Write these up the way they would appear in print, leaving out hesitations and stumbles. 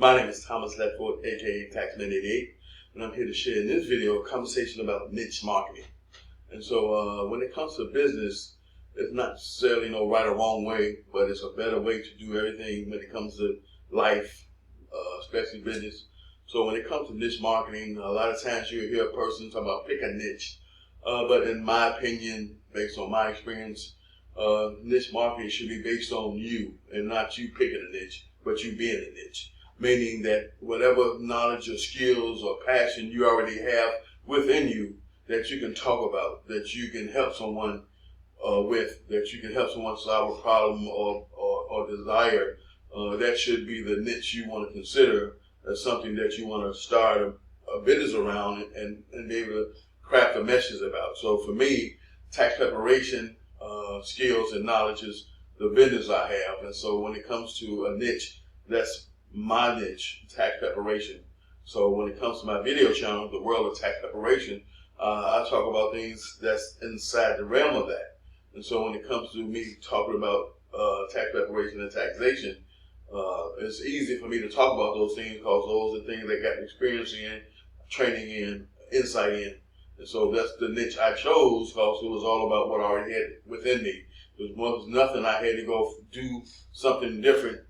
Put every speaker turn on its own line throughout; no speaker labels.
My name is Thomas LEDFORD, aka Taxman88, and I'm here to share in this video a conversation about niche marketing. And so when it comes to business, it's not necessarily no right or wrong way, but it's a better way to do everything when it comes to life, especially business. So when it comes to niche marketing, a lot of times you'll hear a person talk about pick a niche. But in my opinion, based on my experience, niche marketing should be based on you and not you picking a niche, but you being a niche. Meaning that whatever knowledge or skills or passion you already have within you that you can talk about, that you can help someone with, that you can help someone solve a problem or desire, that should be the niche you want to consider as something that you want to start a business around and be able to craft a message about. So for me, tax preparation skills and knowledge is the business I have. And so when it comes to a niche, that's my niche, tax preparation. So when it comes to my video channel, The World of Tax Preparation, I talk about things that's inside the realm of that. And so when it comes to me talking about tax preparation and taxation, it's easy for me to talk about those things because those are things that got experience in, training in, insight in. And so that's the niche I chose because it was all about what I already had within me. There was nothing I had to go do something different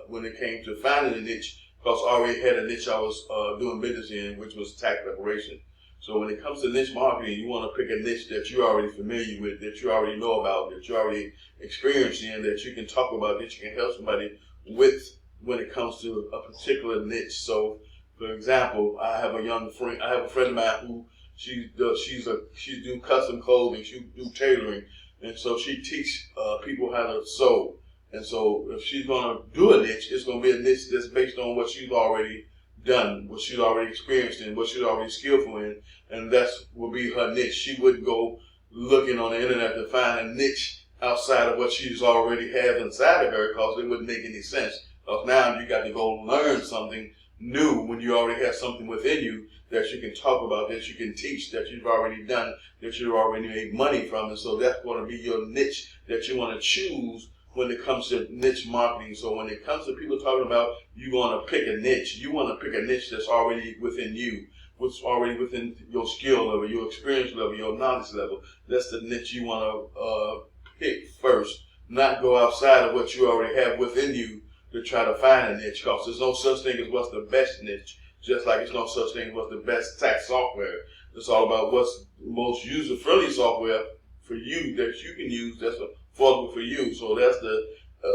when it came to finding a niche, because I already had a niche I was doing business in, which was tax preparation. So when it comes to niche marketing, you want to pick a niche that you're already familiar with, that you already know about, that you're already experienced in, that you can talk about, that you can help somebody with when it comes to a particular niche. So, for example, I have a friend of mine who she's doing custom clothing, she do tailoring, and so she teach people how to sew. And so if she's going to do a niche, it's going to be a niche that's based on what she's already done, what she's already experienced in, what she's already skillful in, and that's will be her niche. She wouldn't go looking on the internet to find a niche outside of what she's already have inside of her, because it wouldn't make any sense. Because now you got to go learn something new when you already have something within you that you can talk about, that you can teach, that you've already done, that you already made money from. And so that's going to be your niche that you want to choose when it comes to niche marketing. So when it comes to people talking about you want to pick a niche, you want to pick a niche that's already within you, what's already within your skill level, your experience level, your knowledge level. That's the niche you want to pick first, not go outside of what you already have within you to try to find a niche, because there's no such thing as what's the best niche, just like there's no such thing as what's the best tax software. It's all about what's the most user-friendly software for you that you can use that's affordable for you. So that's the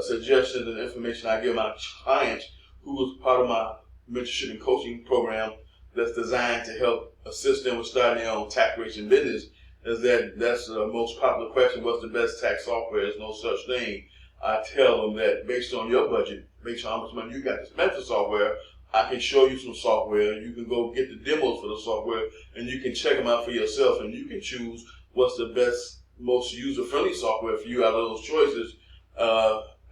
suggestions and information I give my clients who is part of my mentorship and coaching program that's designed to help assist them with starting their own tax preparation business. That's the most popular question: what's the best tax software? There's no such thing. I tell them that based on your budget, based on how much money you got to spend for software, I can show you some software. You can go get the demos for the software, and you can check them out for yourself, and you can choose what's the best, most user-friendly software for you out of those choices,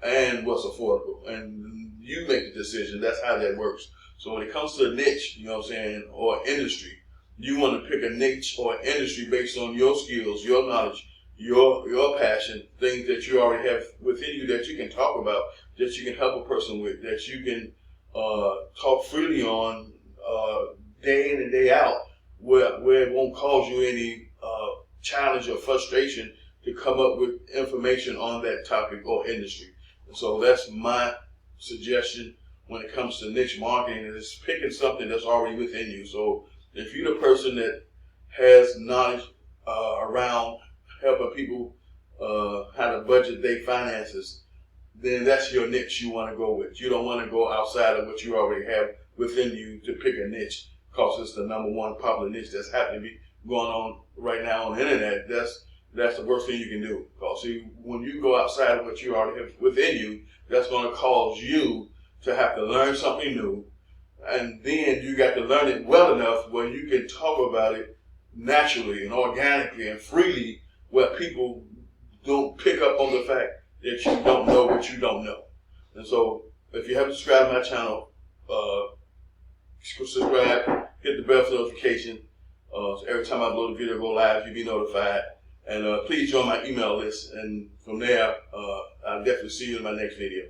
and what's affordable. And you make the decision. That's how that works. So when it comes to a niche, you know what I'm saying, or industry, you want to pick a niche or an industry based on your skills, your knowledge, your passion, things that you already have within you that you can talk about, that you can help a person with, that you can talk freely on day in and day out, where it won't cause you any challenge or frustration to come up with information on that topic or industry. And so that's my suggestion when it comes to niche marketing, is picking something that's already within you. So if you're the person that has knowledge around helping people how to budget their finances, then that's your niche you want to go with. You don't want to go outside of what you already have within you to pick a niche, because it's the #1 popular niche that's happening to be going on right now on the internet. That's the worst thing you can do. Because see, when you go outside of what you already have within you, that's going to cause you to have to learn something new. And then you got to learn it well enough where you can talk about it naturally and organically and freely, where people don't pick up on the fact that you don't know what you don't know. And so if you haven't subscribed to my channel, subscribe, hit the bell for notification. So every time I upload a video, go live, you'll be notified. And please join my email list. And from there, I'll definitely see you in my next video.